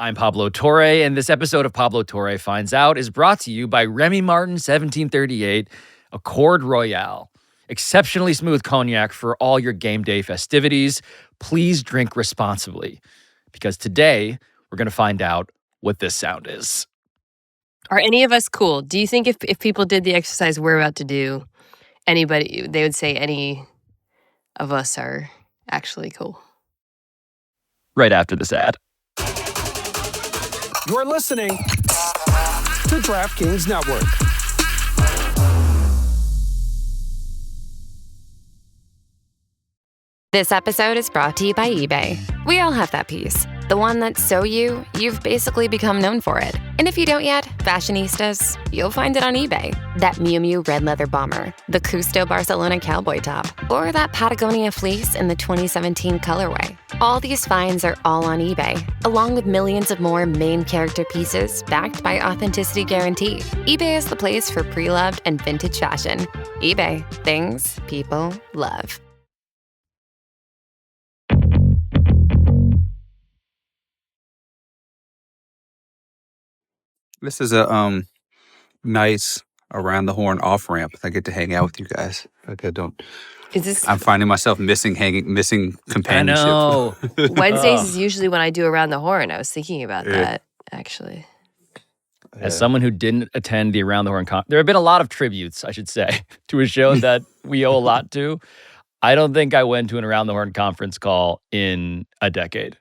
I'm Pablo Torre, and this episode of Pablo Torre Finds Out is brought to you by Remy Martin 1738 Accord Royale. Exceptionally smooth cognac for all your game day festivities. Please drink responsibly, because today we're going to find out what this sound is. Are any of us cool? Do you think if people did the exercise we're about to do, they would say any of us are actually cool? Right after this ad. You're listening to DraftKings Network. This episode is brought to you by eBay. We all have that piece. The one that's so you've basically become known for it. And if you don't yet, fashionistas, you'll find it on eBay. That Miu Miu red leather bomber, the Custo Barcelona cowboy top, or that Patagonia fleece in the 2017 colorway. All these finds are all on eBay, along with millions of more main character pieces backed by authenticity guarantee. eBay is the place for pre-loved and vintage fashion. eBay, things people love. This is a nice around the horn off ramp. I get to hang out with you guys. I'm finding myself missing companionship. I know. Wednesdays is usually when I do Around the Horn. I was thinking about that, actually. As someone who didn't attend the Around the Horn there have been a lot of tributes, I should say, to a show that we owe a lot to. I don't think I went to an Around the Horn conference call in a decade.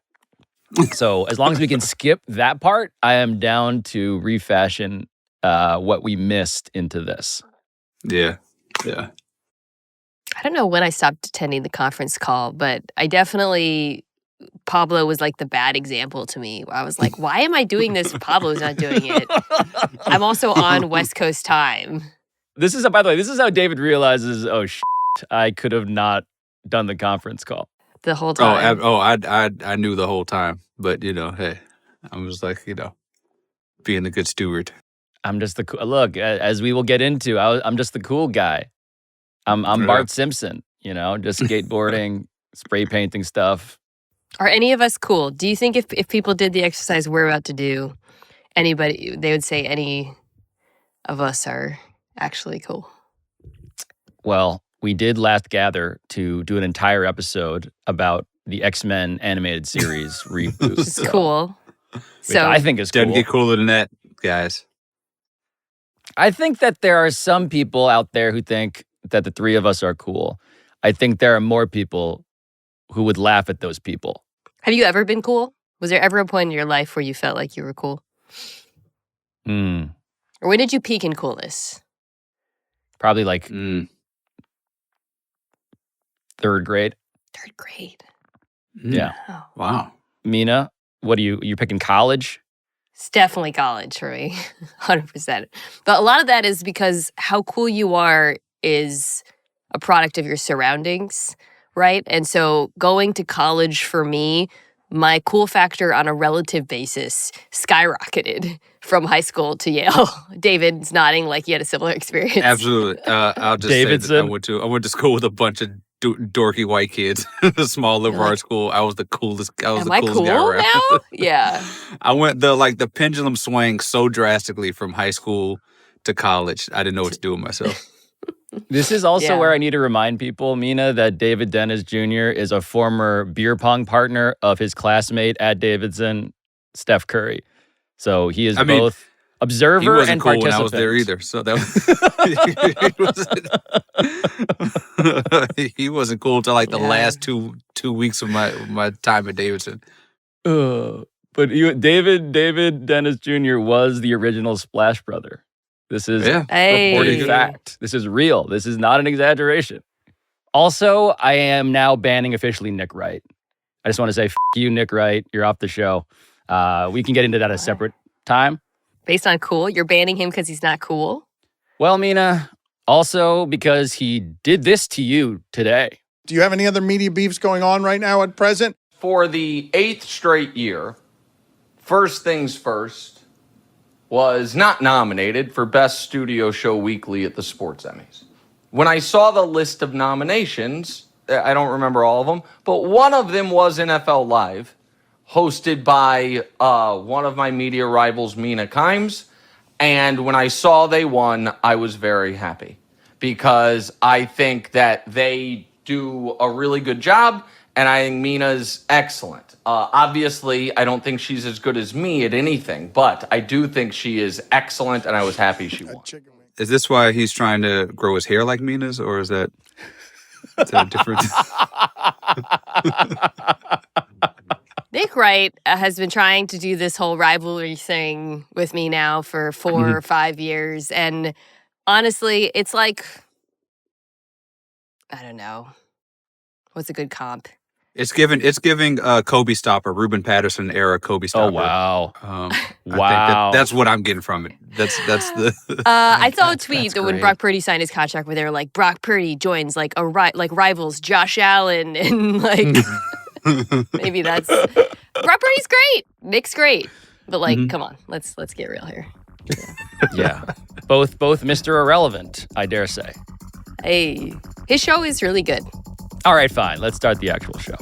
So as long as we can skip that part, I am down to refashion what we missed into this. Yeah. I don't know when I stopped attending the conference call, but Pablo was like the bad example to me. I was like, why am I doing this? Pablo's not doing it. I'm also on West Coast time. By the way, this is how David realizes, I could have not done the conference call. The whole time. I knew the whole time, but hey, I was like, being a good steward. I'm just look, as we will get into, I'm just the cool guy. I'm Bart Simpson, just skateboarding, spray painting stuff. Are any of us cool? Do you think if people did the exercise we're about to do, they would say any of us are actually cool? Well, we did last gather to do an entire episode about the X-Men animated series reboot. It's cool. So I think it's cool. Doesn't get cooler than that, guys. I think that there are some people out there who think that the three of us are cool. I think there are more people who would laugh at those people. Have you ever been cool? Was there ever a point in your life where you felt like you were cool? Or when did you peak in coolness? Probably like third grade. Third grade. Yeah. Oh. Wow. Mina, what are you picking college? It's definitely college for me. 100%. But a lot of that is because how cool you are is a product of your surroundings, right? And so going to college for me, my cool factor on a relative basis skyrocketed from high school to Yale. David's nodding like he had a similar experience. Absolutely. I'll just say that I went to school with a bunch of dorky white kids. A small liberal arts school. I was the coolest. Am I cool guy around. now? Yeah. I went the pendulum swang so drastically from high school to college. I didn't know what to do with myself. This is also where I need to remind people, Mina, that David Dennis Jr. is a former beer pong partner of his classmate at Davidson, Steph Curry. So he is both observer and cool participant. When I was there either. So that he wasn't cool till like the last two weeks of my time at Davidson. But David Dennis Jr. was the original Splash Brother. This is reported fact. This is real. This is not an exaggeration. Also, I am now banning officially Nick Wright. I just want to say, you, Nick Wright. You're off the show. We can get into that at a separate time. Based on cool? You're banning him because he's not cool? Well, Mina, also because he did this to you today. Do you have any other media beefs going on right now at present? For the 8th straight year, First Things First was not nominated for Best Studio Show Weekly at the Sports Emmys. When I saw the list of nominations, I don't remember all of them, but one of them was NFL Live, hosted by one of my media rivals, Mina Kimes. And when I saw they won, I was very happy because I think that they do a really good job, and I think Mina's excellent. Obviously, I don't think she's as good as me at anything, but I do think she is excellent, and I was happy she won. Is this why he's trying to grow his hair like Mina's, or is that a different? Nick Wright has been trying to do this whole rivalry thing with me now for 4 or 5 years, and honestly, it's like, I don't know. What's a good comp? It's giving Kobe Stopper, Ruben Patterson era Kobe Stopper. Oh, wow. Wow. That's what I'm getting from it. That's the. I saw a tweet that great. when Brock Purdy signed his contract where they were like, Brock Purdy joins like rivals Josh Allen and like maybe that's Brock Purdy's great. Nick's great. But like, come on, let's get real here. Yeah. Both Mr. Irrelevant, I dare say. Hey, his show is really good. All right, fine. Let's start the actual show.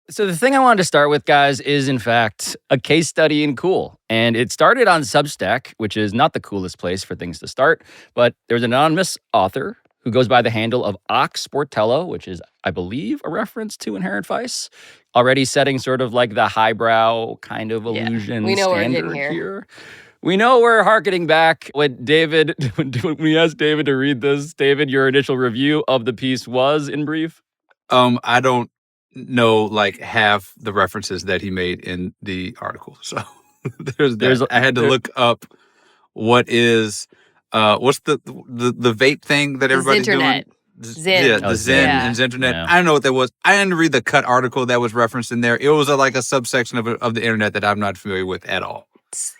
So the thing I wanted to start with, guys, is in fact a case study in Cool. And it started on Substack, which is not the coolest place for things to start, but there's an anonymous author who goes by the handle of Sportello, which is, I believe, a reference to Inherent Vice, already setting sort of like the highbrow kind of illusion we know standard we're getting here. We know we're hearkening back when we asked David to read this. David, your initial review of the piece was, in brief? I don't know like half the references that he made in the article. So I had to look up what is what's the vape thing that everybody's doing? Zen. Yeah, the Zen and Zenternet. Yeah. I don't know what that was. I didn't read the cut article that was referenced in there. It was like a subsection of the internet that I'm not familiar with at all. It's,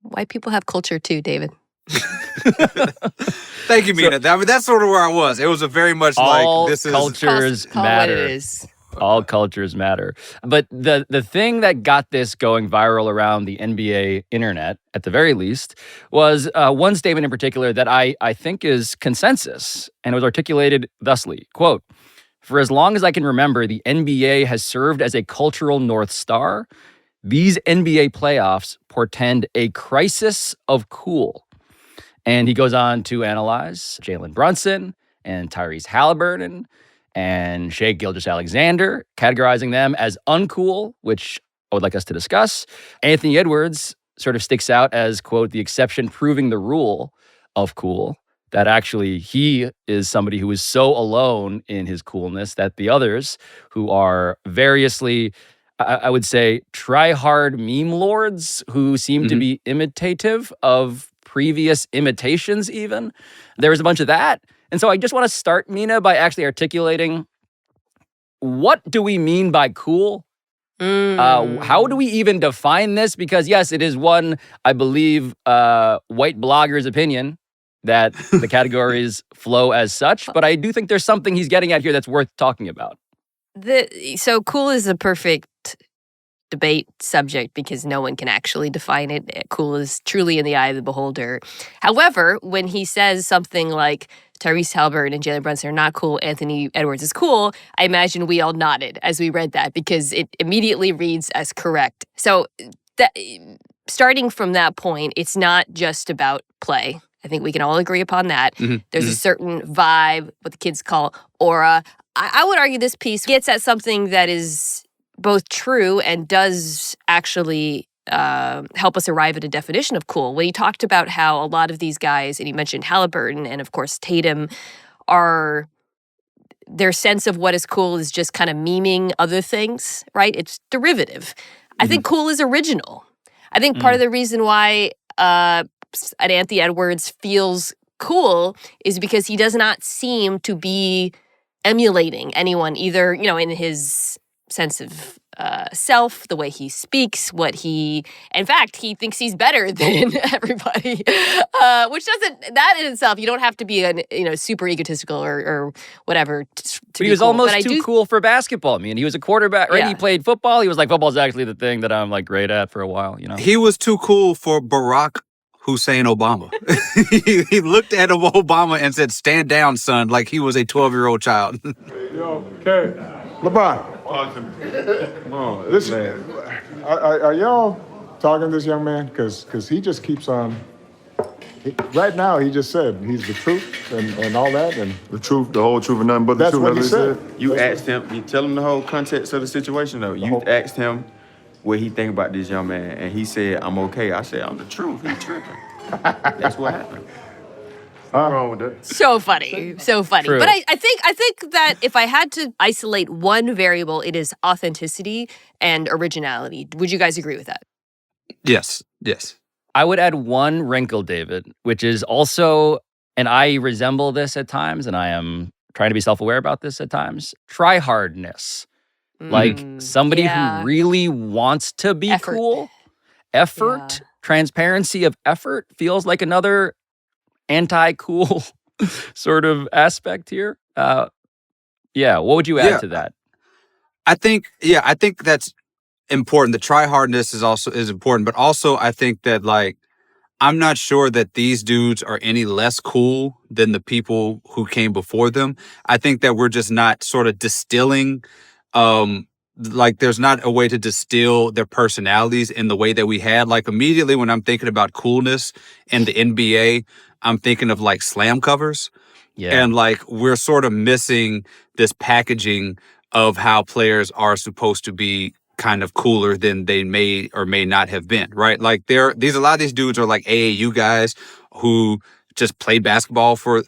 white people have culture too, David. Thank you, Mina. That's sort of where I was. It was a very much like this is cultures matter. What it is. All cultures matter. But the thing that got this going viral around the NBA internet, at the very least, was one statement in particular that I think is consensus, and it was articulated thusly, quote, "For as long as I can remember, the NBA has served as a cultural North Star. These NBA playoffs portend a crisis of cool." And he goes on to analyze Jalen Brunson and Tyrese Haliburton and Shai Gilgeous-Alexander, categorizing them as uncool, which I would like us to discuss. Anthony Edwards sort of sticks out as, quote, the exception proving the rule of cool, that actually he is somebody who is so alone in his coolness that the others, who are variously, I would say, try-hard meme lords who seem to be imitative of previous imitations even. There was a bunch of that. And so I just want to start, Mina, by actually articulating, what do we mean by cool? How do we even define this? Because yes, it is one, I believe, white blogger's opinion that the categories flow as such. But I do think there's something he's getting at here that's worth talking about. So cool is a perfect debate subject because no one can actually define it. Cool is truly in the eye of the beholder. However, when he says something like Tyrese Haliburton and Jalen Brunson are not cool, Anthony Edwards is cool, I imagine we all nodded as we read that because it immediately reads as correct. So starting from that point, it's not just about play. I think we can all agree upon that. There's a certain vibe, what the kids call aura. I would argue this piece gets at something that is both true and does actually help us arrive at a definition of cool. When he talked about how a lot of these guys, and he mentioned Haliburton and of course Tatum, their sense of what is cool is just kind of memeing other things, right? It's derivative. I think cool is original. I think part of the reason why an Anthony Edwards feels cool is because he does not seem to be emulating anyone either, in his sense of self, the way he speaks, in fact, he thinks he's better than everybody, which that in itself, you don't have to be super egotistical or whatever to he was almost too cool for basketball. I mean, he was a quarterback, right? Yeah. He played football. He was like, football's actually the thing that I'm like great at for a while, He was too cool for Barack Hussein Obama. He looked at Obama and said, "Stand down, son," like he was a 12-year-old child. Yo, okay. LeBron. Listen, are y'all talking to this young man? Because he just keeps on. Right now, he just said he's the truth and all that. And the truth, the whole truth, and nothing but the truth. That's what he said. You asked him, you tell him the whole context of the situation, though. You asked him what he think about this young man, and he said, "I'm okay." I said, "I'm the truth. He tripping." That's what happened. What's wrong with that? So funny. True. But I think that if I had to isolate one variable, it is authenticity and originality. Would you guys agree with that? Yes. I would add one wrinkle, David, which is also, and I resemble this at times, and I am trying to be self-aware about this at times, try-hardness. Like somebody who really wants to be cool. Effort, transparency of effort feels like another anti-cool sort of aspect here. What would you add to that? I think that's important. The try-hardness is important, but also I think that like I'm not sure that these dudes are any less cool than the people who came before them. I think that we're just not sort of distilling like there's not a way to distill their personalities in the way that we had. Like immediately when I'm thinking about coolness in the NBA, I'm thinking of like slam covers. Yeah. And like we're sort of missing this packaging of how players are supposed to be kind of cooler than they may or may not have been, right? Like a lot of these dudes are like AAU guys who just played basketball for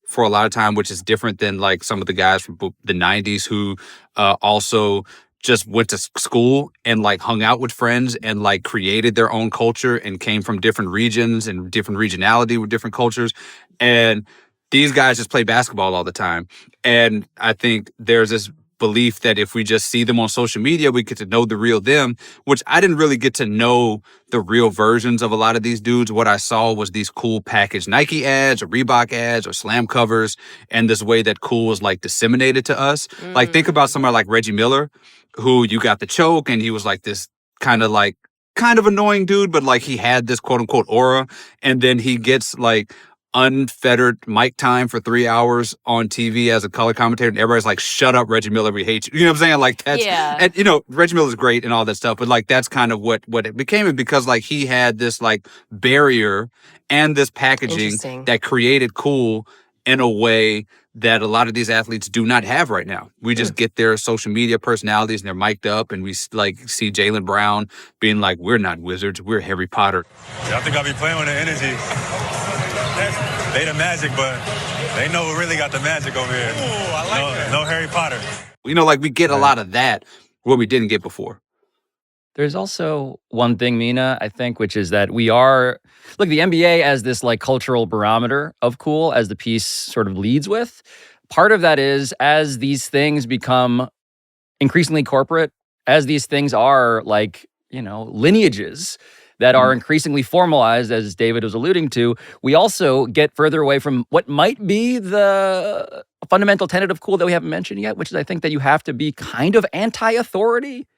for a lot of time, which is different than like some of the guys from the 90s who also just went to school and like hung out with friends and like created their own culture and came from different regions and different regionality with different cultures. And these guys just play basketball all the time. And I think there's this belief that if we just see them on social media, we get to know the real them, which I didn't really get to know the real versions of a lot of these dudes. What I saw was these cool packaged Nike ads or Reebok ads or slam covers, and this way that cool was like disseminated to us. Like think about somebody like Reggie Miller, who you got the choke and he was like this kind of annoying dude, but like he had this quote unquote aura. And then he gets like unfettered mic time for 3 hours on TV as a color commentator, and everybody's like, "Shut up, Reggie Miller, we hate you." You know what I'm saying? Like that's, and Reggie Miller's great and all that stuff, but like that's kind of what it became, because like he had this like barrier and this packaging that created cool in a way that a lot of these athletes do not have right now. We just get their social media personalities and they're mic'd up, and we like see Jaylen Brown being like, "We're not wizards, we're Harry Potter." Yeah, I think I'll be playing with the energy. They the magic, but they know who really got the magic over here. Ooh, I like that. No Harry Potter. Like we get a lot of that where we didn't get before. There's also one thing, Mina, I think, which is that we are, look, the NBA as this like cultural barometer of cool, as the piece sort of leads with. Part of that is as these things become increasingly corporate, as these things are like, lineages that are increasingly formalized, as David was alluding to, we also get further away from what might be the fundamental tenet of cool that we haven't mentioned yet, which is I think that you have to be kind of anti-authority.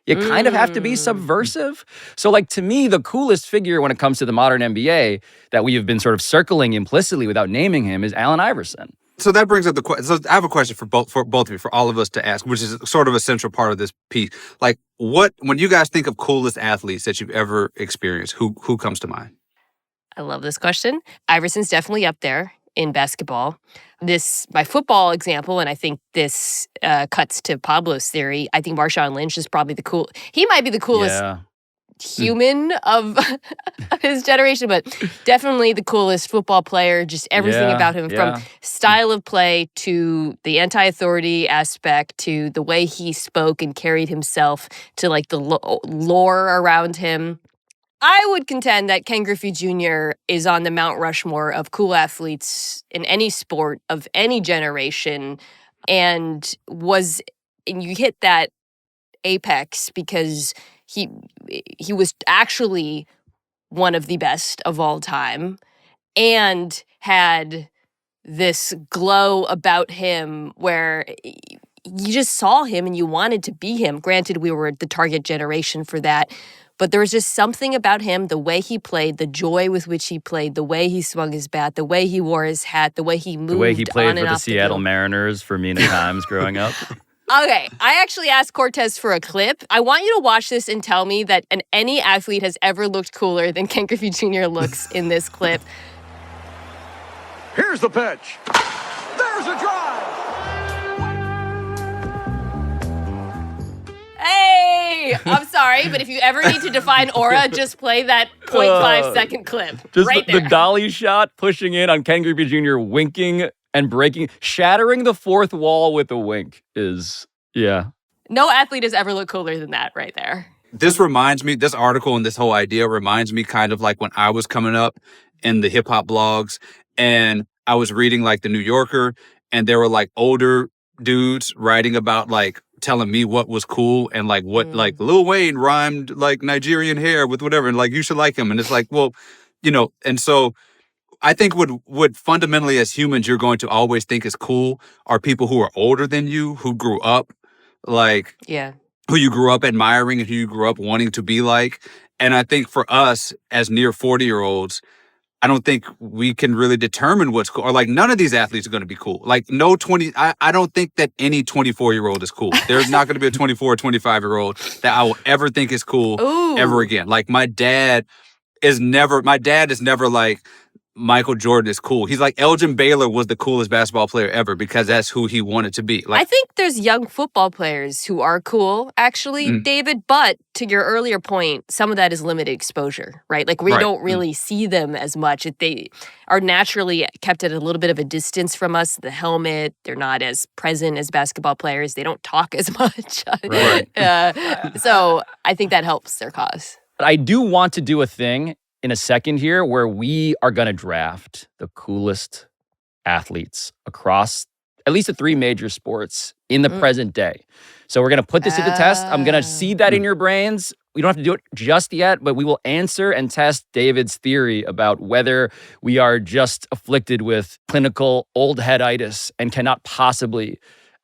You kind of have to be subversive. So like to me, the coolest figure when it comes to the modern NBA that we have been sort of circling implicitly without naming him is Allen Iverson. So that brings up the question. So I have a question for both of you, for all of us to ask, which is sort of a central part of this piece. Like, when you guys think of coolest athletes that you've ever experienced, who comes to mind? I love this question. Iverson's definitely up there in basketball. My football example, and I think this cuts to Pablo's theory. I think Marshawn Lynch is probably he might be the coolest human of his generation, but definitely the coolest football player. Just everything about him, from style of play to the anti-authority aspect to the way he spoke and carried himself to like the lore around him. I would contend that Ken Griffey Jr. is on the Mount Rushmore of cool athletes in any sport of any generation, and you hit that apex because he was actually one of the best of all time and had this glow about him where you just saw him and you wanted to be him. Granted, we were the target generation for that, but there was just something about him, the way he played, the joy with which he played, the way he swung his bat, the way he wore his hat, the way he moved. The way he played for the Seattle Seattle Mariners for Mina Kimes growing up. Okay, I actually asked Cortez for a clip. I want you to watch this and tell me that any athlete has ever looked cooler than Ken Griffey Jr. looks in this clip. Here's the pitch. There's a drive. Hey, I'm sorry, but if you ever need to define aura, just play that 0.5 second clip. Just right the there. dolly shot pushing in on Ken Griffey Jr. winking and breaking, shattering the fourth wall with a wink is, yeah. No athlete has ever looked cooler than that right there. This article and this whole idea reminds me kind of like when I was coming up in the hip hop blogs and I was reading like the New Yorker and there were like older dudes writing about like telling me what was cool and like what like Lil Wayne rhymed like Nigerian hair with whatever and like you should like him. And it's like, well, and so I think what fundamentally as humans you're going to always think is cool are people who are older than you, who grew up like, who you grew up admiring and who you grew up wanting to be like. And I think for us as near 40-year-olds, I don't think we can really determine what's cool. Or like none of these athletes are going to be cool. Like I don't think that any 24-year-old is cool. There's not going to be a 24 or 25-year-old that I will ever think is cool ever again. Like my dad is never like, Michael Jordan is cool. He's like Elgin Baylor was the coolest basketball player ever because that's who he wanted to be. Like, I think there's young football players who are cool, actually, David. But to your earlier point, some of that is limited exposure, right? Like we don't really see them as much. They are naturally kept at a little bit of a distance from us. The helmet, they're not as present as basketball players. They don't talk as much. Right. So I think that helps their cause. I do want to do a thing in a second here where we are going to draft the coolest athletes across at least the three major sports in the present day. So we're going to put this to the test. I'm going to seed that in your brains. We don't have to do it just yet, but we will answer and test David's theory about whether we are just afflicted with clinical old headitis and cannot possibly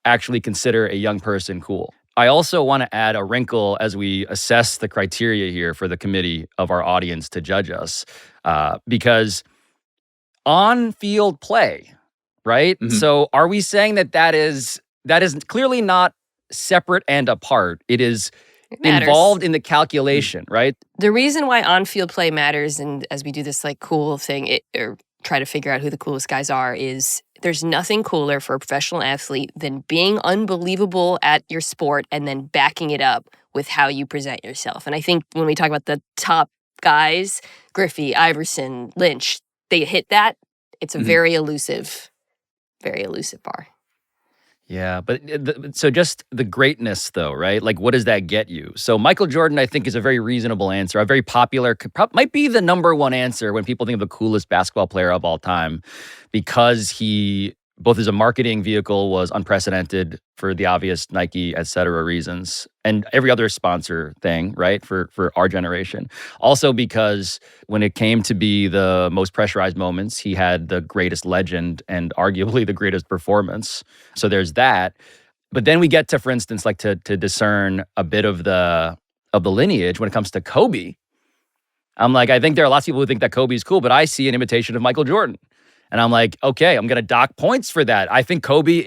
actually consider a young person cool. I also want to add a wrinkle as we assess the criteria here for the committee of our audience to judge us, because on-field play, right? Mm-hmm. So are we saying that is clearly not separate and apart? It is involved in the calculation, right? The reason why on-field play matters, and as we do this like cool thing, or try to figure out who the coolest guys are, is there's nothing cooler for a professional athlete than being unbelievable at your sport and then backing it up with how you present yourself. And I think when we talk about the top guys, Griffey, Iverson, Lynch, they hit that. It's a very elusive bar. Yeah, but so just the greatness though, right? Like what does that get you? So Michael Jordan, I think, is a very reasonable answer, a very popular, might be the number one answer when people think of the coolest basketball player of all time, because he, both as a marketing vehicle, was unprecedented for the obvious Nike, et cetera, reasons, and every other sponsor thing, right, for our generation. Also because when it came to be the most pressurized moments, he had the greatest legend and arguably the greatest performance. So there's that. But then we get to, for instance, like to discern a bit of the lineage when it comes to Kobe. I'm like, I think there are lots of people who think that Kobe's cool, but I see an imitation of Michael Jordan. And I'm like, okay, I'm going to dock points for that. I think Kobe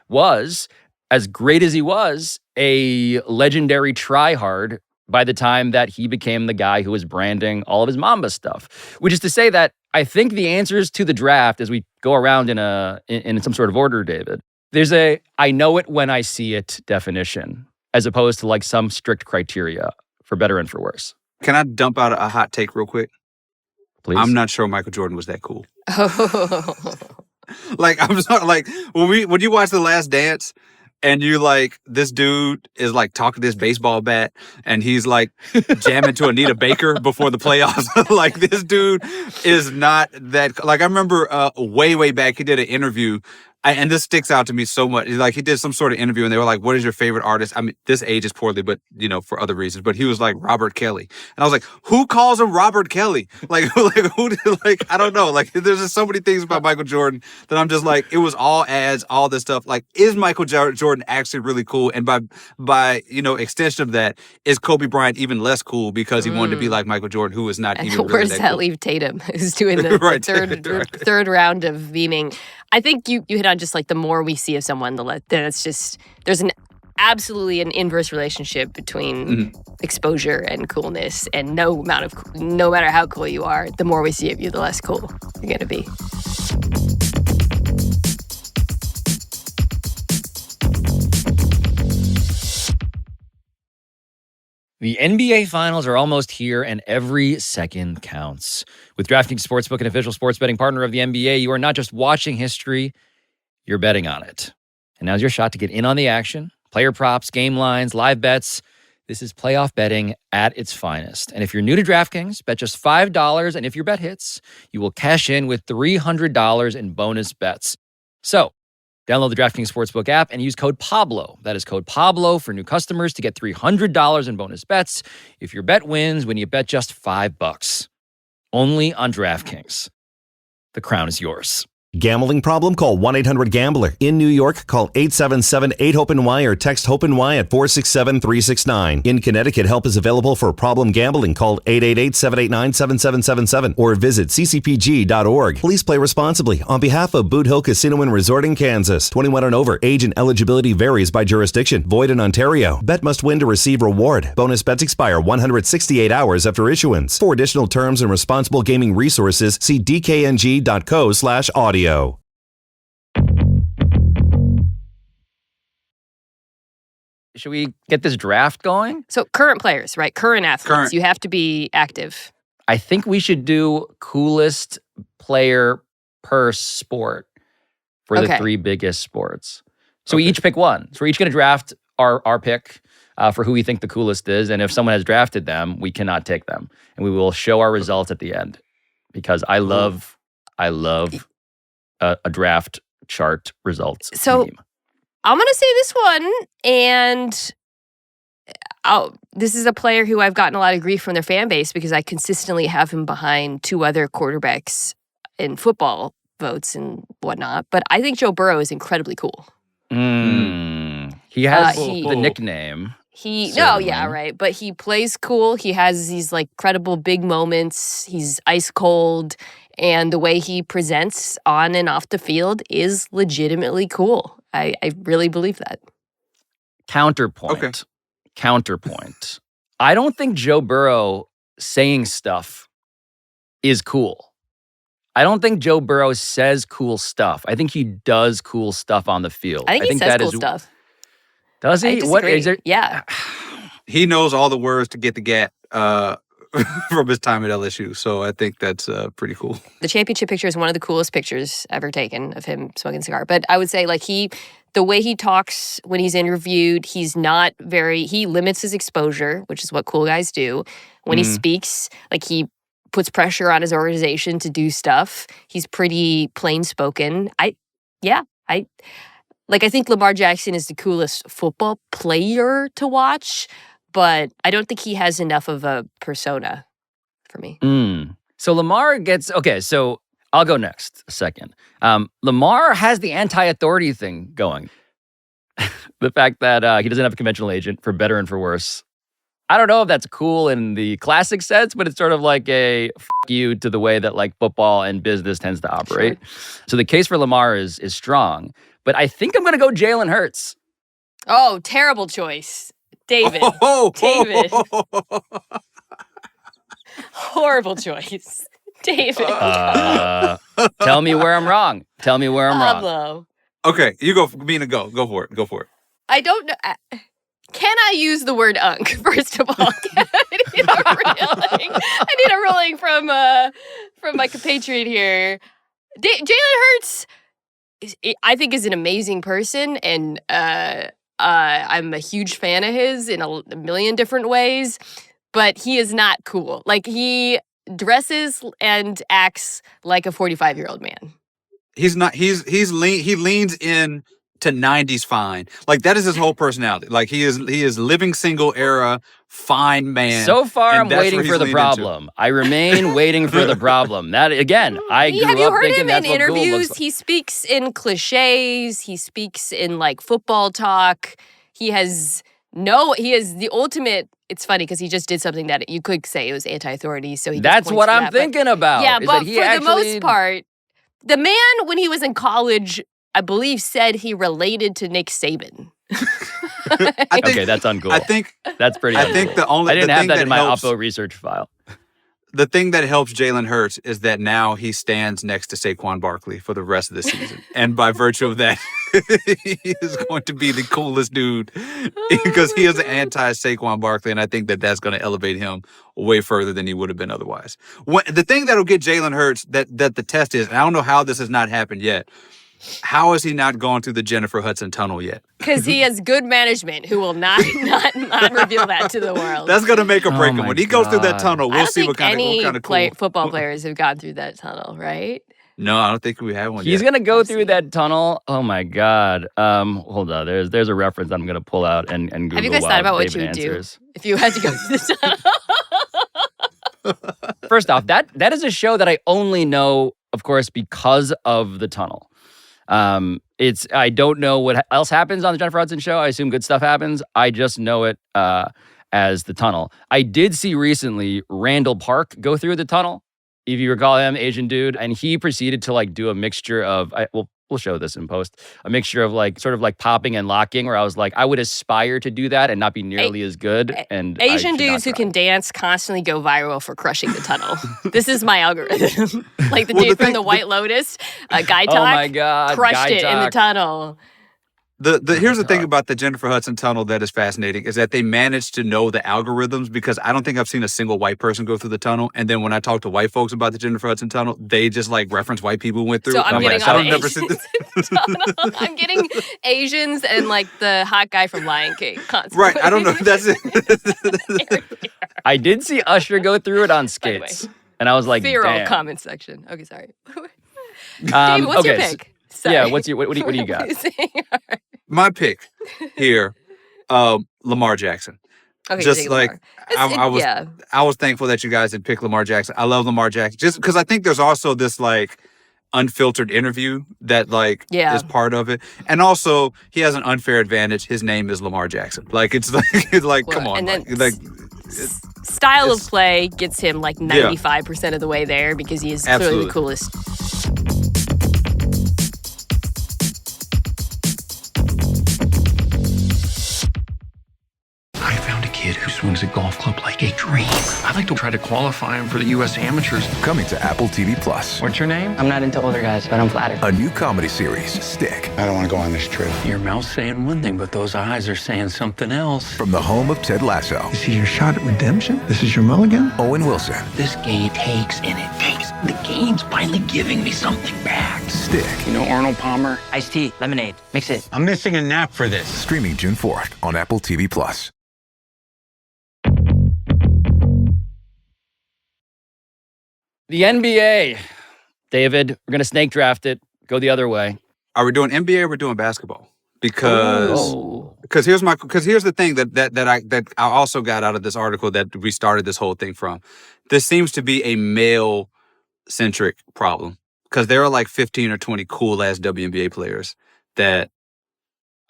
was, as great as he was, a legendary tryhard by the time that he became the guy who was branding all of his Mamba stuff. Which is to say that I think the answers to the draft, as we go around in some sort of order, David, there's a I know it when I see it definition, as opposed to like some strict criteria, for better and for worse. Can I dump out a hot take real quick? Please. I'm not sure Michael Jordan was that cool. Like, I'm sorry, like when you watch The Last Dance and you like, this dude is like talking to this baseball bat and he's like jamming to Anita Baker before the playoffs. Like, this dude is not that, like, I remember way back, he did an interview and this sticks out to me so much. Like, he did some sort of interview, and they were like, "What is your favorite artist?" I mean, this ages poorly, but for other reasons. But he was like Robert Kelly, and I was like, "Who calls him Robert Kelly?" Like who? Like, I don't know. Like, there's just so many things about Michael Jordan that I'm just like, it was all ads, all this stuff. Like, is Michael Jordan actually really cool? And by extension of that, is Kobe Bryant even less cool because he wanted to be like Michael Jordan, who is not even really Where does that cool? leave Tatum, who's doing the Right. third round of beaming? I think you hit on just like the more we see of someone, there's absolutely an inverse relationship between exposure and coolness, and no matter how cool you are, the more we see of you, the less cool you're gonna be. The NBA Finals are almost here, and every second counts. With DraftKings Sportsbook, an official sports betting partner of the NBA, you are not just watching history, you're betting on it. And now's your shot to get in on the action. Player props, game lines, live bets. This is playoff betting at its finest. And if you're new to DraftKings, bet just $5, and if your bet hits, you will cash in with $300 in bonus bets. So, download the DraftKings Sportsbook app and use code PABLO. That is code PABLO for new customers to get $300 in bonus bets if your bet wins when you bet just $5. Only on DraftKings. The crown is yours. Gambling problem? Call 1-800-GAMBLER. In New York, call 877-8-HOPE-NY or text HOPE-NY at 467-369. In Connecticut, help is available for problem gambling. Call 888-789-7777 or visit ccpg.org. Please play responsibly. On behalf of Boot Hill Casino and Resort in Kansas, 21 and over. Age and eligibility varies by jurisdiction. Void in Ontario. Bet must win to receive reward. Bonus bets expire 168 hours after issuance. For additional terms and responsible gaming resources, see dkng.co/audio. Should we get this draft going? So current players, right? Current athletes. You have to be active. I think we should do coolest player per sport for the three biggest sports. So we each pick one. So we're each going to draft our pick for who we think the coolest is. And if someone has drafted them, we cannot take them. And we will show our results at the end. Because I love a draft chart results. So meme. I'm going to say this one, and this is a player who I've gotten a lot of grief from their fan base because I consistently have him behind two other quarterbacks in football votes and whatnot. But I think Joe Burrow is incredibly cool. He has the nickname. Right. But he plays cool. He has these like credible big moments. He's ice cold. And the way he presents on and off the field is legitimately cool. I really believe that. Counterpoint. I don't think Joe Burrow saying stuff is cool. I don't think Joe Burrow says cool stuff. I think he does cool stuff on the field. I think he says cool stuff. Does he? What is it? Yeah. He knows all the words to get the gat from his time at LSU. So I think that's pretty cool. The championship picture is one of the coolest pictures ever taken of him smoking a cigar. But I would say like the way he talks when he's interviewed, he limits his exposure, which is what cool guys do. When he speaks, like he puts pressure on his organization to do stuff. He's pretty plain spoken. I think Lamar Jackson is the coolest football player to watch, but I don't think he has enough of a persona for me. So Lamar gets, so I'll go next, a second. Lamar has the anti-authority thing going. The fact that he doesn't have a conventional agent, for better and for worse. I don't know if that's cool in the classic sense, but it's sort of like a f*** you to the way that like football and business tends to operate. Sure. So the case for Lamar is strong, but I think I'm going to go Jalen Hurts. Oh, terrible choice. David. David. Horrible choice. David. Tell me where I'm wrong. Pablo. Okay, you go. Mina, go for it. Go for it. I don't know. Can I use the word unk, first of all? I need a ruling from my compatriot here. Jalen Hurts, I think, is an amazing person, and I'm a huge fan of his in a million different ways, but he is not cool. Like, he dresses and acts like a 45-year-old man. He's not. He leans in to 90s fine. Like that is his whole personality. Like he is living single era fine man. So far, I'm waiting for the problem. I remain waiting for the problem. That again, I grew have you up heard thinking him that's in what cool interviews? looks like. He speaks in cliches. He speaks in like football talk. He has the ultimate. It's funny because he just did something that you could say it was anti-authority. So that's what I'm thinking about. Yeah, but for the most part, the man when he was in college, I believe, said he related to Nick Saban. Okay, that's uncool. I think that's pretty. I think I didn't have that in my Oppo research file. The thing that helps Jalen Hurts is that now he stands next to Saquon Barkley for the rest of the season. And by virtue of that, he is going to be the coolest dude because he is an anti-Saquon Barkley. And I think that that's going to elevate him way further than he would have been otherwise. The thing that will get Jalen Hurts, that the test is, and I don't know how this has not happened yet, how has he not gone through the Jennifer Hudson tunnel yet? Because he has good management who will not reveal that to the world. That's going to make or break him. When he goes through that tunnel, we'll see what kind of cool. Football players have gone through that tunnel, right? No, I don't think we have one yet. He's going to go through that tunnel. Oh, my God. Hold on. There's a reference I'm going to pull out and Google. Have you guys thought about what David you would answers. do if you had to go through the tunnel? First off, that is a show that I only know, of course, because of the tunnel. I don't know what else happens on the Jennifer Hudson show. I assume good stuff happens. I just know it as the tunnel. I did see recently Randall Park go through the tunnel. If you recall him, Asian dude, and he proceeded to like do a mixture of we'll show this in post. A mixture of like sort of like popping and locking, where I was like, I would aspire to do that and not be nearly as good. And Asian dudes who can dance constantly go viral for crushing the tunnel. This is my algorithm. Like the dude from the White Lotus, Guy Talk. Oh my God, crushed Guy it Talk. in the tunnel. Here's the thing about the Jennifer Hudson tunnel that is fascinating is that they managed to know the algorithms because I don't think I've seen a single white person go through the tunnel. And then when I talk to white folks about the Jennifer Hudson tunnel, they just like reference white people who went through. So I'm getting all the never Asians in the tunnel. I'm getting Asians and like the hot guy from Lion King constantly. Right, I don't know. That's it. I did see Usher go through it on skates. And I was like, Feral damn. comment section. Okay, sorry. David, what's your pick? Sorry. Yeah, what do you got? My pick here, Lamar Jackson. Okay, just like I was thankful that you guys had picked Lamar Jackson. I love Lamar Jackson just because I think there's also this like unfiltered interview that like is part of it, and also he has an unfair advantage. His name is Lamar Jackson. Like it's like come on, and then like. Style of play gets him like 95% of the way there because he is clearly the coolest. I found a kid who swings a golf club like a dream. I'd like to try to qualify him for the U.S. Amateurs. Coming to Apple TV Plus. What's your name? I'm not into older guys, but I'm flattered. A new comedy series, Stick. I don't want to go on this trip. Your mouth's saying one thing, but those eyes are saying something else. From the home of Ted Lasso. This is your shot at redemption? This is your mulligan? Owen Wilson. This game takes and it takes. The game's finally giving me something back. Stick. You know Arnold Palmer? Iced tea, lemonade, mix it. I'm missing a nap for this. Streaming June 4th on Apple TV Plus. The NBA, David, we're going to snake draft it, go the other way. Are we doing NBA or we're doing basketball? Because here's the thing that I also got out of this article that we started this whole thing from. This seems to be a male centric problem because there are like 15 or 20 cool ass WNBA players that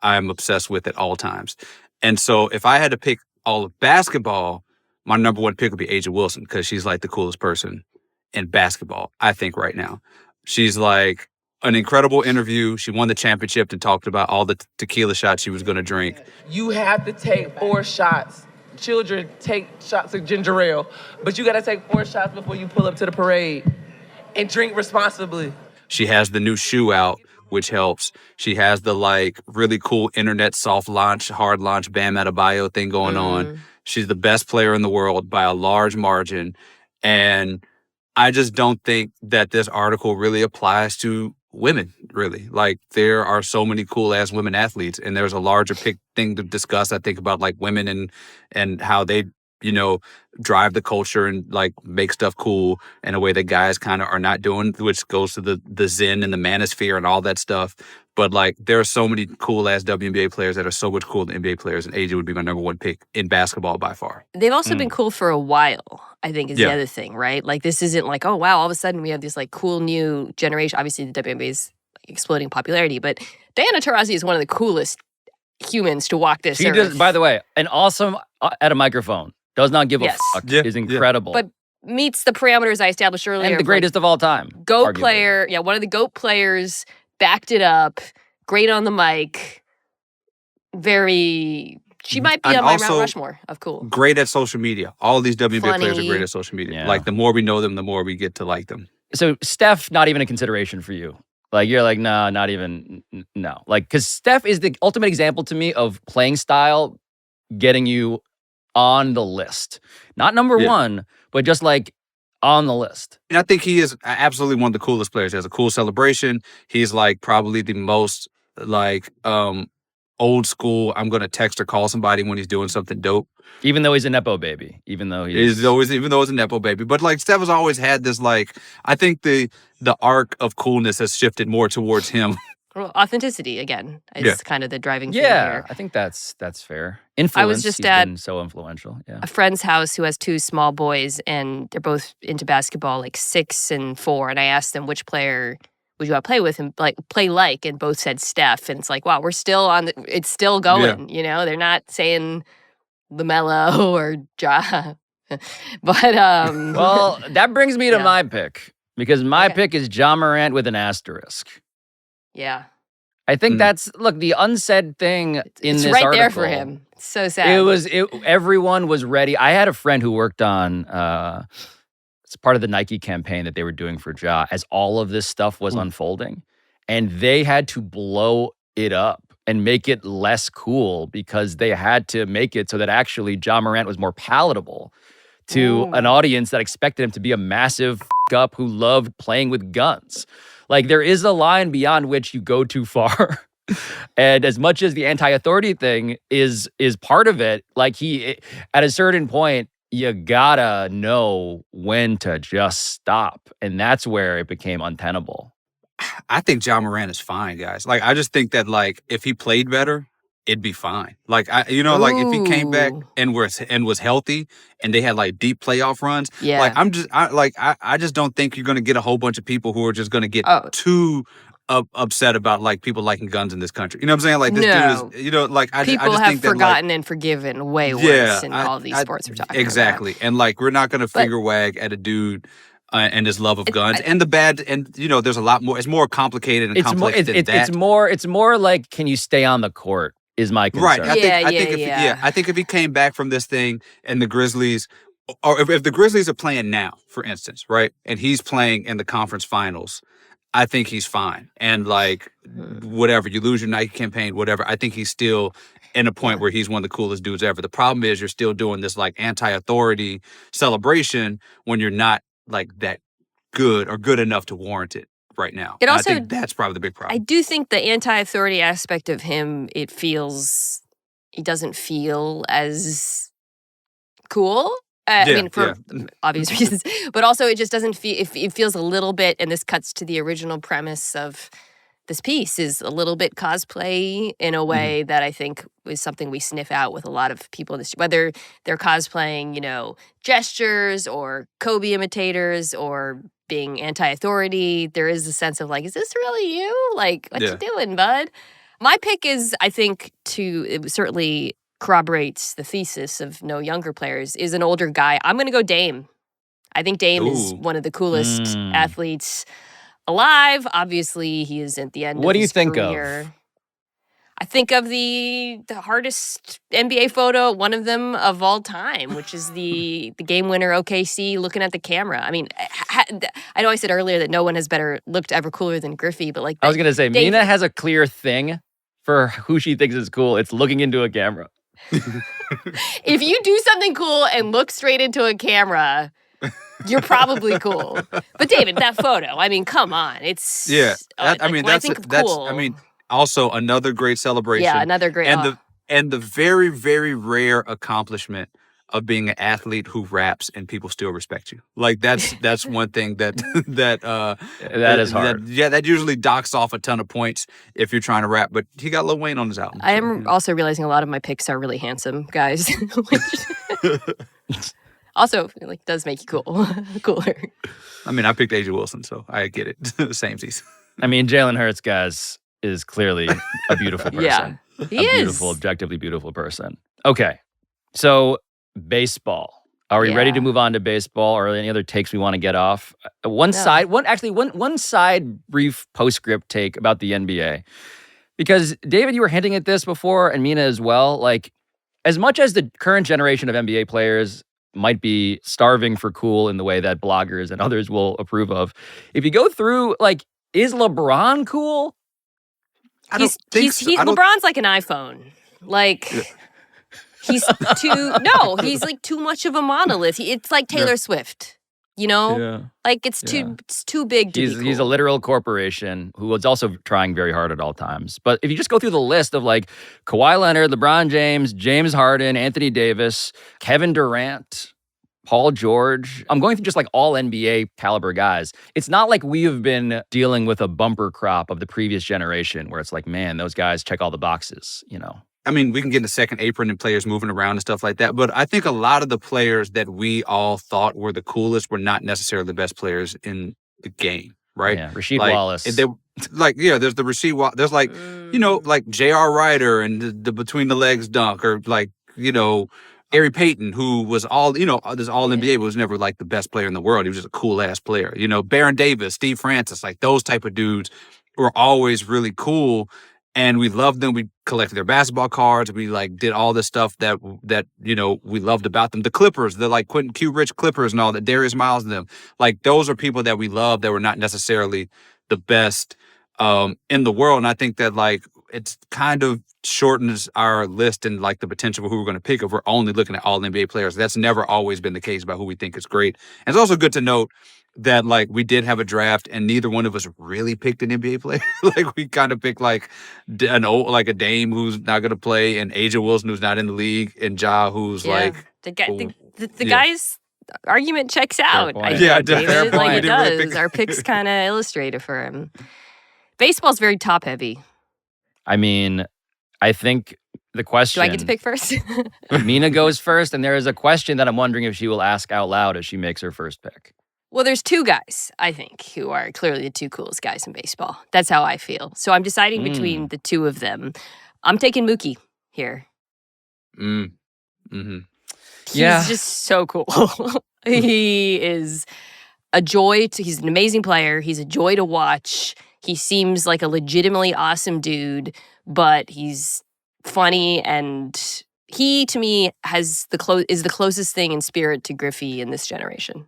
I'm obsessed with at all times. And so if I had to pick all of basketball, my number one pick would be A'ja Wilson because she's like the coolest person in basketball, I think, right now. She's like an incredible interview. She won the championship and talked about all the tequila shots she was going to drink. You have to take 4 shots. Children take shots of ginger ale, but you got to take 4 shots before you pull up to the parade and drink responsibly. She has the new shoe out, which helps. She has the like really cool internet soft launch, hard launch Bam Adebayo thing going on. She's the best player in the world by a large margin. And I just don't think that this article really applies to women, really. Like, there are so many cool-ass women athletes, and there's a larger thing to discuss, I think, about, like, women and how they drive the culture and like make stuff cool in a way that guys kind of are not doing, which goes to the zen and the manosphere and all that stuff. But like, there are so many cool ass WNBA players that are so much cooler than NBA players, and AJ would be my number one pick in basketball by far. They've also been cool for a while, I think, is the Yeah. other thing, right? Like, this isn't like, oh, wow, all of a sudden we have this like cool new generation. Obviously, the WNBA is like, exploding popularity, but Diana Taurasi is one of the coolest humans to walk this She earth. does, by the way, an awesome at a microphone. Does not give Yes. a fuck. Yeah, Is yeah. incredible. But meets the parameters I established earlier. and the of, like, greatest of all time. GOAT arguably. player. Yeah, one of the GOAT players, backed it up. Great on the mic. She might be And on my Mount also Rushmore of cool. Great at social media. All of these WNBA players are Funny. great at social media. Yeah. Like, the more we know them, the more we get to like them. So Steph, not even a consideration for you. Like, you're like, nah, not even, no. Like, because Steph is the ultimate example to me of playing style getting you on the list. Not number one, but just like on the list. And I think he is absolutely one of the coolest players. He has a cool celebration. He's like probably the most like old school, I'm going to text or call somebody when he's doing something dope. Even though he's a Nepo baby. Even though he's Even though it's a Nepo baby. But like, Steph has always had this like, I think the arc of coolness has shifted more towards him. Well, authenticity, again, is Yeah. kind of the driving thing yeah, here. I think that's fair. Influence. just he's at been so influential. Yeah. A friend's house who has two small boys, and they're both into basketball, like 6 and 4. And I asked them which player would you want to play with and play like, and both said Steph. And it's like, wow, we're still on it's still going. You know, they're not saying LaMelo or Ja. But Well, that brings me to Yeah. my pick, because my pick is Ja Morant with an asterisk. yeah, I think that's, look, the unsaid thing in it's this right article. there for him. It's so sad. Everyone was ready. I had a friend who worked on, it's part of the Nike campaign that they were doing for Ja as all of this stuff was unfolding. And they had to blow it up and make it less cool, because they had to make it so that actually Ja Morant was more palatable to an audience that expected him to be a massive up who loved playing with guns. Like, there is a line beyond which you go too far. And as much as the anti-authority thing is part of it, like at a certain point, you gotta know when to just stop. And that's where it became untenable. I think Ja Morant is fine, guys. Like, I just think that like, if he played better, it'd be fine. Like, like if he came back and was healthy and they had like deep playoff runs, like I just don't think you're going to get a whole bunch of people who are just going to get too upset about like people liking guns in this country. You know what I'm saying? Like, this dude is, like, I People just have think that, forgotten and forgiven way worse in all these sports we're talking about. Exactly. And like, we're not going to finger wag at a dude and his love of guns and the bad, and there's a lot more. It's more complicated and complex than that. It's more like, can you stay on the court? Is my concern. Right. I think if he came back from this thing and the Grizzlies, or if the Grizzlies are playing now, for instance, right, and he's playing in the conference finals, I think he's fine. And like, whatever, you lose your Nike campaign, whatever, I think he's still in a point where he's one of the coolest dudes ever. The problem is you're still doing this like anti-authority celebration when you're not like that good or good enough to warrant it right now. It also, I think that's probably the big problem. I do think the anti-authority aspect of him, he doesn't feel as cool. I mean, for obvious reasons, but also it just doesn't feel, it feels a little bit, and this cuts to the original premise of this piece, is a little bit cosplay in a way that I think is something we sniff out with a lot of people in this, whether they're cosplaying, gestures or Kobe imitators or being anti-authority. There is a sense of like, is this really you? Like, what you doing, bud? My pick is, I think, it certainly corroborates the thesis of no younger players, is an older guy. I'm going to go Dame. I think Dame is one of the coolest athletes alive. Obviously, he is at the end of his career. What do you think of? I think of the hardest NBA photo, one of them of all time, which is the game winner OKC looking at the camera. I mean, I know I said earlier that no one has looked ever cooler than Griffey, but like, I was gonna say, Mina has a clear thing for who she thinks is cool. It's looking into a camera. If you do something cool and look straight into a camera, you're probably cool. But David, that photo, I mean, come on. It's also another great celebration. Yeah, another great. And the very, very rare accomplishment of being an athlete who raps and people still respect you. Like that's one thing that that is hard. That usually docks off a ton of points if you're trying to rap. But he got Lil Wayne on his album. I am also realizing a lot of my picks are really handsome guys. Also, like, does make you cooler. I mean, I picked Asia Wilson, so I get it. Samesies. I mean, Jalen Hurts, guys, is clearly a beautiful person. Yeah, he is. Beautiful, objectively beautiful person. Okay, so baseball. Are we ready to move on to baseball, or any other takes we want to get off? One side brief postscript take about the NBA. Because, David, you were hinting at this before, and Mina as well. Like, as much as the current generation of NBA players might be starving for cool in the way that bloggers and others will approve of, if you go through, like, is LeBron cool? LeBron's like an iPhone. Like, he's he's like too much of a monolith. It's like Taylor Swift. You know? Yeah. Like, it's too big to be cool. He's a literal corporation who was also trying very hard at all times. But if you just go through the list of, like, Kawhi Leonard, LeBron James, James Harden, Anthony Davis, Kevin Durant, Paul George, I'm going through just, like, all NBA caliber guys. It's not like we have been dealing with a bumper crop of the previous generation where it's like, man, those guys check all the boxes, you know? I mean, we can get in the second apron and players moving around and stuff like that. But I think a lot of the players that we all thought were the coolest were not necessarily the best players in the game, right? Yeah, Rasheed Wallace. There's the Rasheed Wallace. There's like, like J.R. Ryder and the between the legs dunk, or like, Gary Payton, who was all, this all NBA, but was never like the best player in the world. He was just a cool ass player. Baron Davis, Steve Francis, like those type of dudes were always really cool. And we loved them. We collected their basketball cards. We like did all this stuff that we loved about them. The Clippers, the like Quentin Q. Rich Clippers and all that, Darius Miles and them. Like those are people that we love that were not necessarily the best in the world. And I think that like it's kind of shortens our list and like the potential of who we're going to pick if we're only looking at all NBA players. That's never always been the case about who we think is great. And it's also good to note that like we did have a draft and neither one of us really picked an NBA player. Like we kind of picked like a Dame who's not going to play, and Asia Wilson who's not in the league, and Ja who's like the guy's argument checks out. David, like it does. Our picks kind of illustrate it for him. Baseball's very top heavy. I mean, I think the question... Do I get to pick first? Mina goes first, and there is a question that I'm wondering if she will ask out loud as she makes her first pick. Well, there's two guys, I think, who are clearly the two coolest guys in baseball. That's how I feel. So I'm deciding between the two of them. I'm taking Mookie here. Mm-hmm. He's just so cool. He is a joy. He's an amazing player. He's a joy to watch. He seems like a legitimately awesome dude, but he's funny, and he, to me, is the closest thing in spirit to Griffey in this generation.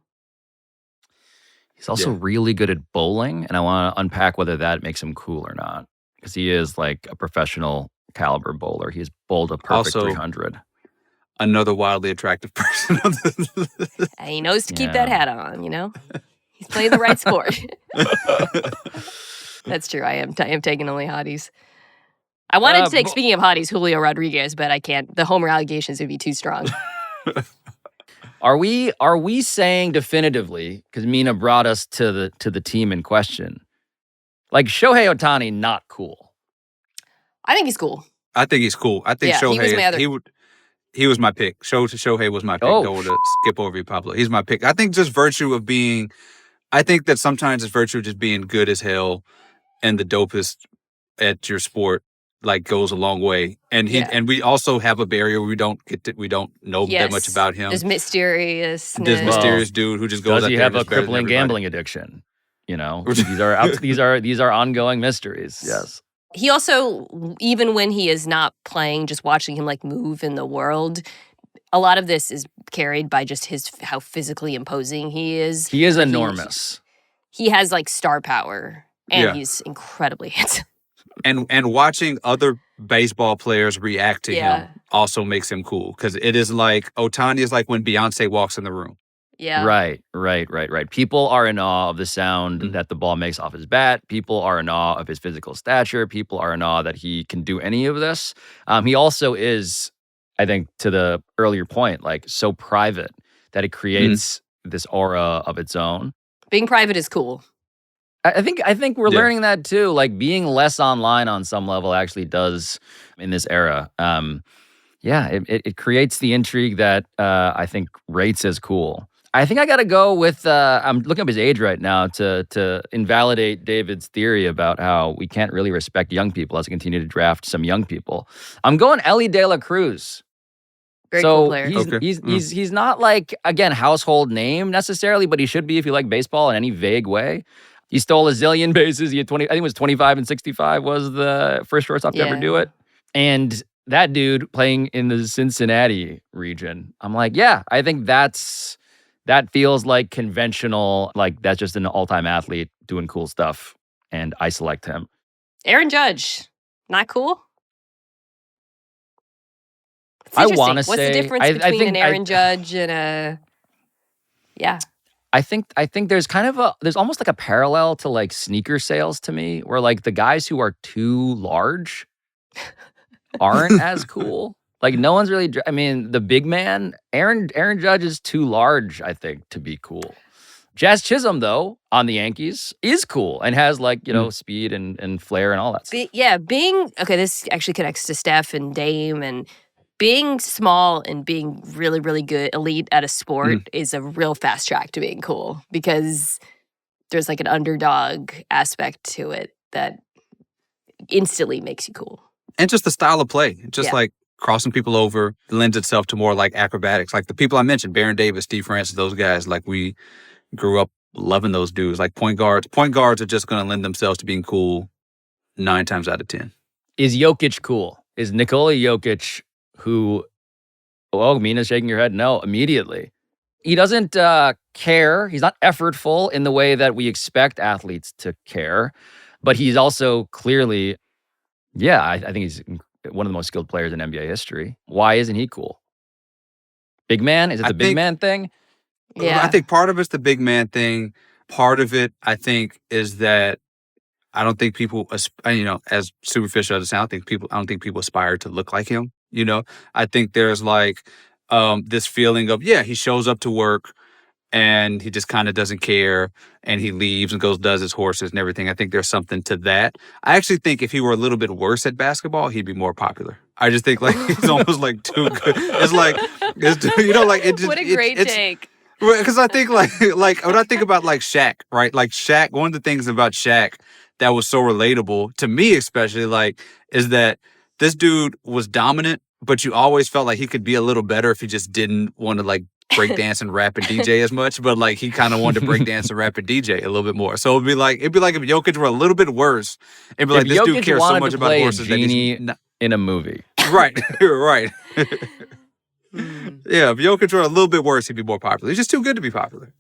He's also really good at bowling, and I want to unpack whether that makes him cool or not, because he is like a professional caliber bowler. He's bowled a perfect 300. Another wildly attractive person. And he knows to keep that hat on, He's playing the right sport. That's true. I am taking only hotties. I wanted to take, speaking of hotties, Julio Rodriguez, but I can't. The homer allegations would be too strong. Are we saying definitively, because Mina brought us to the team in question, like Shohei Ohtani not cool? I think he's cool. I think he's cool. I think Shohei he was my pick. Shohei was my pick. Going to skip over Pablo. He's my pick. I think just virtue of being, I think that sometimes it's virtue of just being good as hell and the dopest at your sport like goes a long way. And and we also have a barrier where we don't know that much about him. This mysterious dude who just goes. Does he have a crippling gambling addiction? These are ongoing mysteries. Yes. He also, even when he is not playing, just watching him like move in the world, a lot of this is carried by just how physically imposing he is. He is enormous. He has like star power, and he's incredibly handsome. And watching other baseball players react to him also makes him cool, because it is like Ohtani is like when Beyonce walks in the room. Yeah. Right. People are in awe of the sound that the ball makes off his bat. People are in awe of his physical stature. People are in awe that he can do any of this. He also is I think to the earlier point, like so private that it creates this aura of its own. Being private is cool. I think we're learning that too. Like being less online on some level actually does in this era. It creates the intrigue that I think rates as cool. I think I got to go with, I'm looking up his age right now to invalidate David's theory about how we can't really respect young people as we continue to draft some young people. I'm going Ellie De La Cruz. Very cool player. He's not like, again, household name necessarily, but he should be if you like baseball in any vague way. He stole a zillion bases. He had I think it was 25 and 65 was the first shortstop to ever do it. And that dude playing in the Cincinnati region, I'm like, yeah, I think that feels like conventional, like that's just an all-time athlete doing cool stuff. And I select him. Aaron Judge, not cool? I want to say... What's the difference between an Aaron Judge and a... Yeah. I think there's there's almost like a parallel to like sneaker sales to me, where like the guys who are too large aren't as cool. Like no one's really, I mean, the big man, Aaron Judge is too large, I think, to be cool. Jazz Chisholm, though, on the Yankees is cool and has like, speed and flair and all that stuff. This actually connects to Steph and Dame, and being small and being really, really good, elite at a sport is a real fast track to being cool, because there's like an underdog aspect to it that instantly makes you cool. And just the style of play, like crossing people over lends itself to more like acrobatics. Like the people I mentioned, Baron Davis, Steve Francis, those guys, like we grew up loving those dudes. Like point guards are just going to lend themselves to being cool 9 times out of 10. Is Jokic cool? Is Nikola Jokic Mina's shaking your head no, immediately. He doesn't care. He's not effortful in the way that we expect athletes to care, but he's also clearly, I think he's one of the most skilled players in NBA history. Why isn't he cool? Big man? Is it the big man thing? Yeah. I think part of it's the big man thing. Part of it, I think, is that I don't think people, as superficial as it sounds, I don't think people aspire to look like him. I think there's like this feeling of, he shows up to work and he just kind of doesn't care and he leaves and does his horses and everything. I think there's something to that. I actually think if he were a little bit worse at basketball, he'd be more popular. I just think like he's almost like too good. It's like, what a great take. Because I think like when I think about like Shaq, right? Like Shaq, one of the things about Shaq that was so relatable to me, especially like, is that this dude was dominant, but you always felt like he could be a little better if he just didn't want to like break dance and rap and DJ as much. But like he kind of wanted to break dance and rap and DJ a little bit more. So it'd be like if Jokic were a little bit worse. It'd be like this dude cares so much about horses that he's not in a movie. Right, right. Yeah, if Jokic were a little bit worse, he'd be more popular. He's just too good to be popular.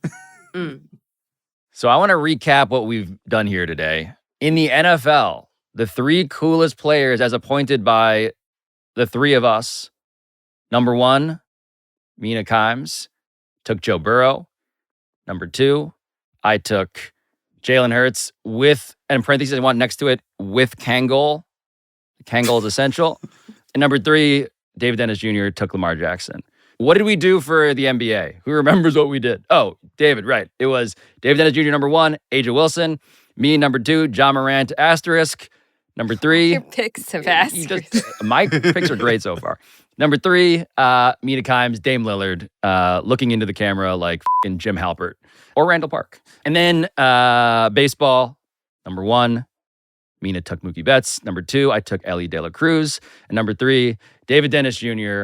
So I want to recap what we've done here today. In the NFL, the 3 coolest players as appointed by the 3 of us. Number 1, Mina Kimes, took Joe Burrow. Number 2, I took Jalen Hurts with, and in parentheses I want next to it, with Kangol. Kangol is essential. And number 3, David Dennis Jr. took Lamar Jackson. What did we do for the NBA? Who remembers what we did? Oh, David, right. It was David Dennis Jr. number 1, AJ Wilson. Me, number 2, John Morant, asterisk. Number 3. Your picks have asterisk. My picks are great so far. Number 3, Mina Kimes, Dame Lillard, looking into the camera like f***ing Jim Halpert or Randall Park. And then baseball, number 1, Mina took Mookie Betts. Number 2, I took Ellie De La Cruz. And number 3, David Dennis Jr.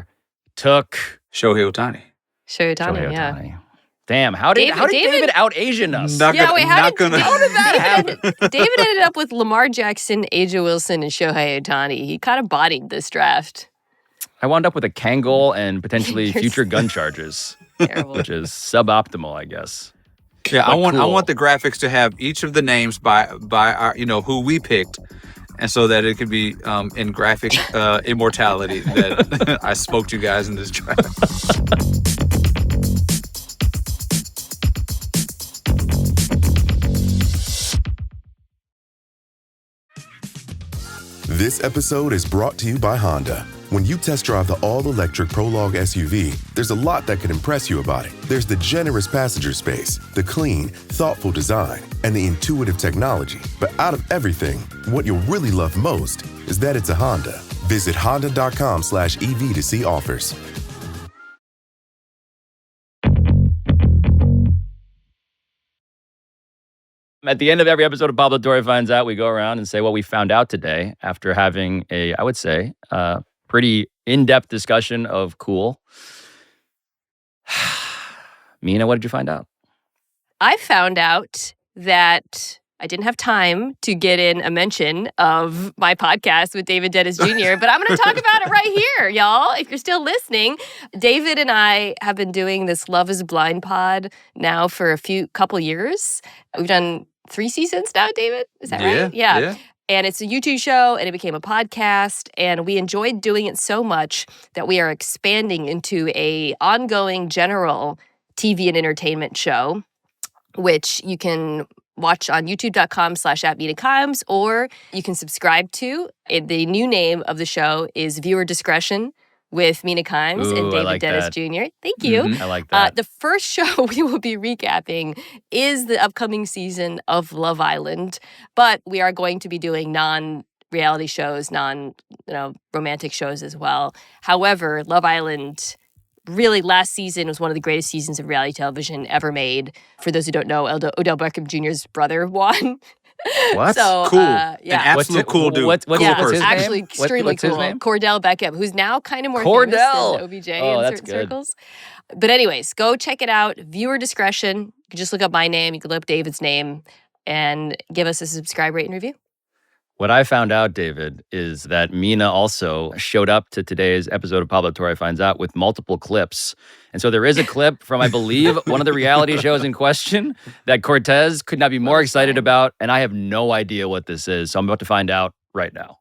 took Shohei Ohtani. Shohei Ohtani. Damn, how did David out-Asian us? How did that happen? David ended up with Lamar Jackson, AJ Wilson, and Shohei Ohtani. He kind of bodied this draft. I wound up with a Kangol and potentially future gun charges, which is suboptimal, I guess. Yeah, I want the graphics to have each of the names by our, who we picked, and so that it could be in graphic immortality that I spoke to you guys in this draft. This episode is brought to you by Honda. When you test drive the all-electric Prologue SUV, there's a lot that can impress you about it. There's the generous passenger space, the clean, thoughtful design, and the intuitive technology. But out of everything, what you'll really love most is that it's a Honda. Visit honda.com/EV to see offers. At the end of every episode of Pablo Torre Finds Out, we go around and say what we found out today after having a, I would say, pretty in-depth discussion of Cool. Mina, what did you find out? I found out that I didn't have time to get in a mention of my podcast with David Dennis Jr., but I'm going to talk about it right here, y'all. If you're still listening, David and I have been doing this Love is Blind pod now for couple years. We've done 3 seasons now, David? Is that right? Yeah. And it's a YouTube show, and it became a podcast, and we enjoyed doing it so much that we are expanding into a ongoing general TV and entertainment show, which you can watch on youtube.com/@Mina Kimes, or you can subscribe to. The new name of the show is Viewer Discretion with Mina Kimes and David Dennis Jr. Thank you. I like that. The first show we will be recapping is the upcoming season of Love Island, but we are going to be doing non-reality shows, romantic shows as well. However, Love Island, really, last season was one of the greatest seasons of reality television ever made. For those who don't know, Odell Beckham Jr.'s brother won. What? So, cool. Yeah. An absolute cool dude. What's Cool his name? Actually extremely what's his cool. name? Cordell Beckham, who's now kind of more famous than OBJ in certain circles. But anyways, go check it out. Viewer discretion. You can just look up my name. You can look up David's name and give us a subscribe, rate, and review. What I found out, David, is that Mina also showed up to today's episode of Pablo Torre Finds Out with multiple clips. And so there is a clip from, I believe, one of the reality shows in question that Cortez could not be more excited about, and I have no idea what this is. So I'm about to find out right now.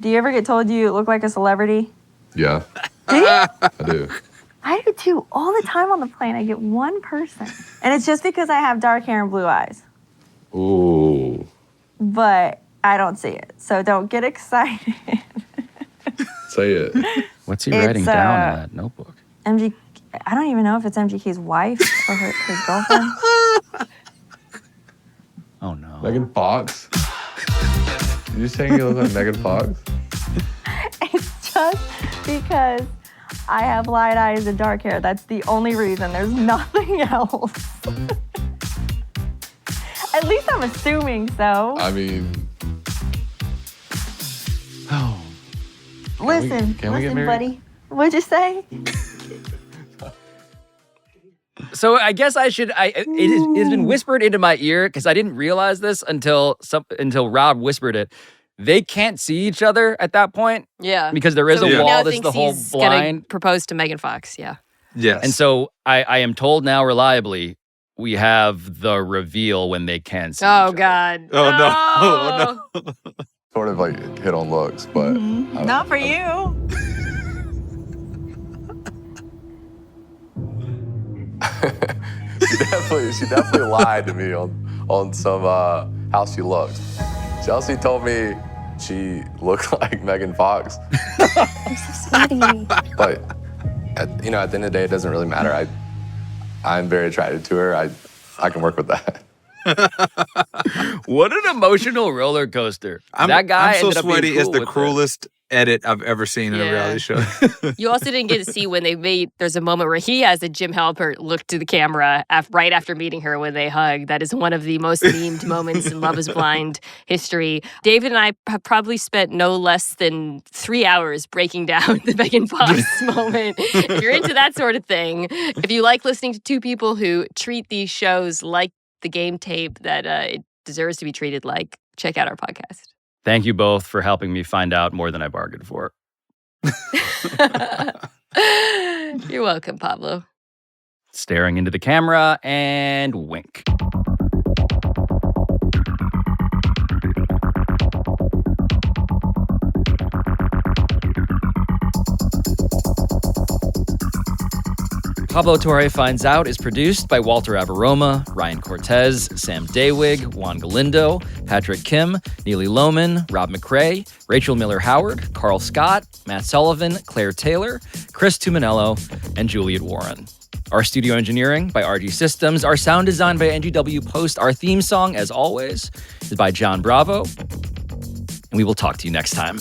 Do you ever get told you look like a celebrity? Yeah. Do you? I do. I do too. All the time on the plane, I get one person. And it's just because I have dark hair and blue eyes. Ooh. But I don't see it. So don't get excited. Say it. What's he writing down in that notebook? I don't even know if it's MGK's wife or his girlfriend. Oh, no. Megan Fox? You saying you look like Megan Fox? It's just because I have light eyes and dark hair. That's the only reason. There's nothing else. At least I'm assuming so. I mean... Oh. Listen, Can we get married? buddy. What'd you say? So I guess it has been whispered into my ear, because I didn't realize this until Rob whispered it. They can't see each other at that point. Yeah. Because there is a wall that's the whole blind. Propose to Megan Fox, yeah. Yes. And so I am told now reliably, we have the reveal when they can see each other. God. Oh, no. Oh, no. Sort of like hit on looks, but... Not for you. She definitely lied to me on some how she looked. Chelsea told me she looked like Megan Fox. I'm so sweaty. But at the end of the day, it doesn't really matter. I'm very attracted to her. I can work with that. What an emotional roller coaster. That guy I'm so ended up being sweaty cool is the with cruelest edit I've ever seen in a reality show. You also didn't get to see when there's a moment where he has a Jim Halpert look to the camera right after meeting her when they hug. That is one of the most memed moments in Love is Blind history. David and I have probably spent no less than 3 hours breaking down the Megan Fox moment. If you're into that sort of thing, if you like listening to two people who treat these shows like the game tape that it deserves to be treated like, check out our podcast. Thank you both for helping me find out more than I bargained for. You're welcome, Pablo. Staring into the camera and wink. Pablo Torre Finds Out is produced by Walter Abaroma, Ryan Cortez, Sam Daywig, Juan Galindo, Patrick Kim, Neely Lohman, Rob McRae, Rachel Miller-Howard, Carl Scott, Matt Sullivan, Claire Taylor, Chris Tuminello, and Juliet Warren. Our studio engineering by RG Systems. Our sound design by NGW Post. Our theme song, as always, is by John Bravo. And we will talk to you next time.